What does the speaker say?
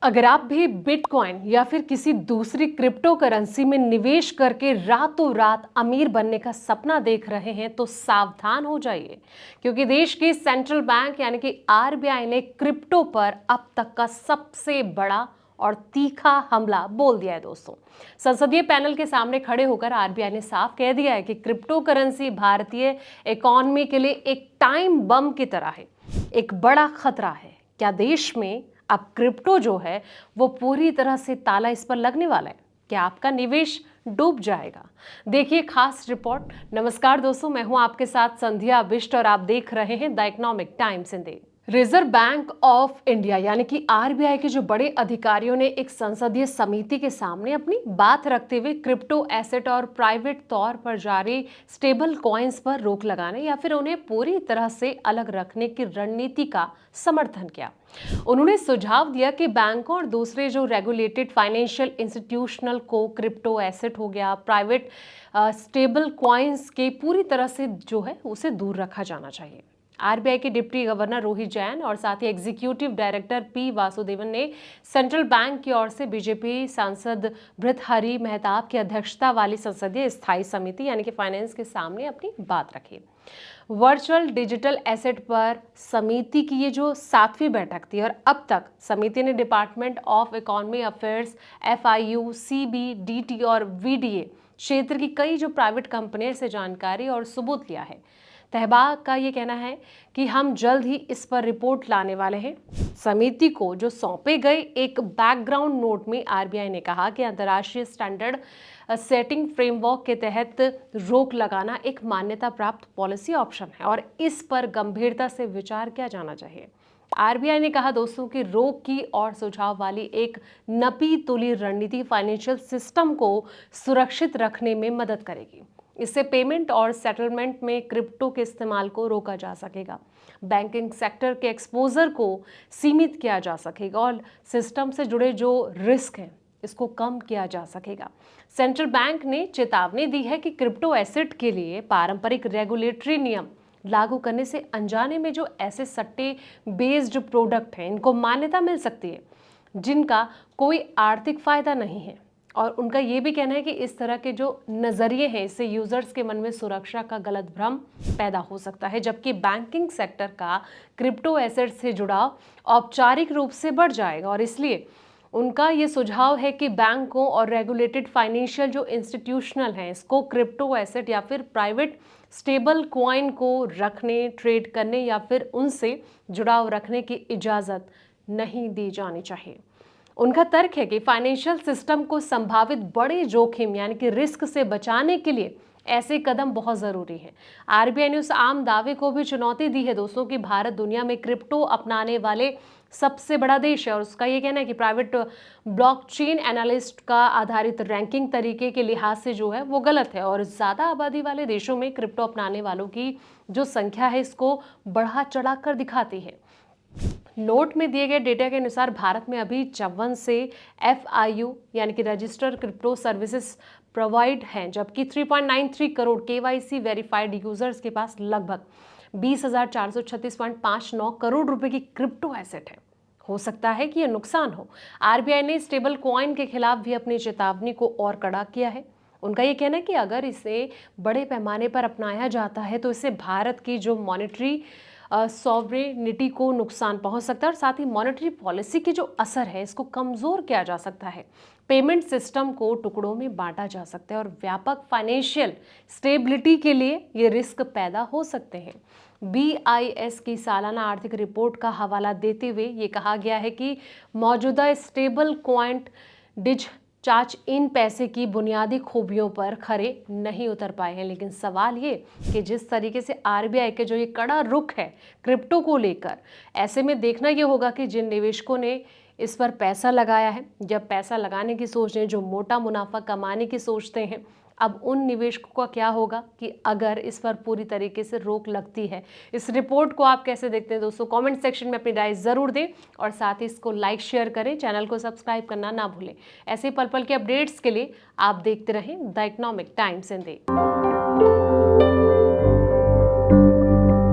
अगर आप भी बिटकॉइन या फिर किसी दूसरी क्रिप्टो करेंसी में निवेश करके रातों रात अमीर बनने का सपना देख रहे हैं तो सावधान हो जाइए, क्योंकि देश की सेंट्रल बैंक यानी कि आरबीआई ने क्रिप्टो पर अब तक का सबसे बड़ा और तीखा हमला बोल दिया है। दोस्तों, संसदीय पैनल के सामने खड़े होकर आरबीआई ने साफ कह दिया है कि क्रिप्टो करेंसी भारतीय इकोनॉमी के लिए एक टाइम बम की तरह है, एक बड़ा खतरा है। क्या देश में अब क्रिप्टो जो है वो पूरी तरह से ताला इस पर लगने वाला है? क्या आपका निवेश डूब जाएगा? देखिए खास रिपोर्ट। नमस्कार दोस्तों, मैं हूं आपके साथ संध्या बिष्ट और आप देख रहे हैं the economic times Hindi. Reserve bank of India यानी कि आरबीआई के जो बड़े अधिकारियों ने एक संसदीय समिति के सामने अपनी बात रखते हुए क्रिप्टो एसेट और प्राइवेट तौर पर जारी स्टेबल कॉइन्स पर रोक लगाने या फिर उन्हें पूरी तरह से अलग रखने की रणनीति का समर्थन किया। उन्होंने सुझाव दिया कि बैंकों और दूसरे जो रेगुलेटेड फाइनेंशियल इंस्टीट्यूशनल को क्रिप्टो एसेट हो गया, प्राइवेट स्टेबल कॉइन्स के पूरी तरह से जो है उसे दूर रखा जाना चाहिए। आरबीआई के डिप्टी गवर्नर रोहित जैन और साथ ही एग्जीक्यूटिव डायरेक्टर पी वासुदेवन ने सेंट्रल बैंक की ओर से बीजेपी सांसद भृतहरि मेहताब की अध्यक्षता वाली संसदीय स्थायी समिति यानी कि फाइनेंस के सामने अपनी बात रखी। वर्चुअल डिजिटल एसेट पर समिति की ये जो 7वीं बैठक थी और अब तक समिति ने department of economy affairs, FIU, CBDT और वीडीए क्षेत्र की कई जो प्राइवेट कंपनियों से जानकारी और सबूत लिया है। तहबाग का ये कहना है कि हम जल्द ही इस पर रिपोर्ट लाने वाले हैं। समिति को जो सौंपे गए एक बैकग्राउंड नोट में आरबीआई ने कहा कि अंतर्राष्ट्रीय स्टैंडर्ड सेटिंग फ्रेमवर्क के तहत रोक लगाना एक मान्यता प्राप्त पॉलिसी ऑप्शन है और इस पर गंभीरता से विचार किया जाना चाहिए। आरबीआई ने कहा दोस्तों कि रोक की और सुझाव वाली एक नपी तुली रणनीति फाइनेंशियल सिस्टम को सुरक्षित रखने में मदद करेगी। इससे पेमेंट और सेटलमेंट में क्रिप्टो के इस्तेमाल को रोका जा सकेगा, बैंकिंग सेक्टर के एक्सपोजर को सीमित किया जा सकेगा और सिस्टम से जुड़े जो रिस्क हैं इसको कम किया जा सकेगा। सेंट्रल बैंक ने चेतावनी दी है कि क्रिप्टो एसेट के लिए पारंपरिक रेगुलेटरी नियम लागू करने से अनजाने में जो ऐसे सट्टे बेस्ड प्रोडक्ट हैं इनको मान्यता मिल सकती है जिनका कोई आर्थिक फायदा नहीं है। और उनका ये भी कहना है कि इस तरह के जो नज़रिए हैं इससे यूजर्स के मन में सुरक्षा का गलत भ्रम पैदा हो सकता है, जबकि बैंकिंग सेक्टर का क्रिप्टो एसेट से जुड़ाव औपचारिक रूप से बढ़ जाएगा। और इसलिए उनका ये सुझाव है कि बैंकों और रेगुलेटेड फाइनेंशियल जो इंस्टीट्यूशनल हैं इसको क्रिप्टो एसेट या फिर प्राइवेट स्टेबल कॉइन को रखने, ट्रेड करने या फिर उनसे जुड़ाव रखने की इजाज़त नहीं दी जानी चाहिए। उनका तर्क है कि फाइनेंशियल सिस्टम को संभावित बड़े जोखिम यानी कि रिस्क से बचाने के लिए ऐसे कदम बहुत ज़रूरी हैं। आरबीआई ने उस आम दावे को भी चुनौती दी है दोस्तों कि भारत दुनिया में क्रिप्टो अपनाने वाले सबसे बड़ा देश है और उसका ये कहना है कि प्राइवेट ब्लॉकचेन एनालिस्ट का आधारित रैंकिंग तरीके के लिहाज से जो है वो गलत है और ज़्यादा आबादी वाले देशों में क्रिप्टो अपनाने वालों की जो संख्या है इसको बढ़ा चढ़ा कर दिखाती है। नोट में दिए गए डेटा के अनुसार भारत में अभी 54 से एफआईयू यानी कि रजिस्टर्ड क्रिप्टो सर्विसेज प्रोवाइड हैं, जबकि 3.93 करोड़ केवाईसी वेरीफाइड यूजर्स के पास लगभग 20,436.59 करोड़ रुपए की क्रिप्टो एसेट है। हो सकता है कि यह नुकसान हो। आरबीआई ने स्टेबल कॉइन के खिलाफ भी अपनी चेतावनी को और कड़ा किया है। उनका ये कहना है कि अगर इसे बड़े पैमाने पर अपनाया जाता है तो इससे भारत की जो मॉनेटरी सॉवरेनिटी को नुकसान पहुंच सकता है और साथ ही मॉनेटरी पॉलिसी की जो असर है इसको कमजोर किया जा सकता है। पेमेंट सिस्टम को टुकड़ों में बांटा जा सकता है और व्यापक फाइनेंशियल स्टेबिलिटी के लिए ये रिस्क पैदा हो सकते हैं। बीआईएस की सालाना आर्थिक रिपोर्ट का हवाला देते हुए ये कहा गया है कि मौजूदा स्टेबल कॉइन डिज चार्ज इन पैसे की बुनियादी खूबियों पर खरे नहीं उतर पाए हैं। लेकिन सवाल ये कि जिस तरीके से आरबीआई के जो ये कड़ा रुख है क्रिप्टो को लेकर, ऐसे में देखना ये होगा कि जिन निवेशकों ने इस पर पैसा लगाया है, जब पैसा लगाने की सोच रहे हैं, जो मोटा मुनाफा कमाने की सोचते हैं, अब उन निवेशकों का क्या होगा कि अगर इस पर पूरी तरीके से रोक लगती है। इस रिपोर्ट को आप कैसे देखते हैं दोस्तों? कमेंट सेक्शन में अपनी राय जरूर दें और साथ ही इसको लाइक शेयर करें, चैनल को सब्सक्राइब करना ना भूलें। ऐसे पल पल के अपडेट्स के लिए आप देखते रहें द इकोनॉमिक टाइम्स हिंदी।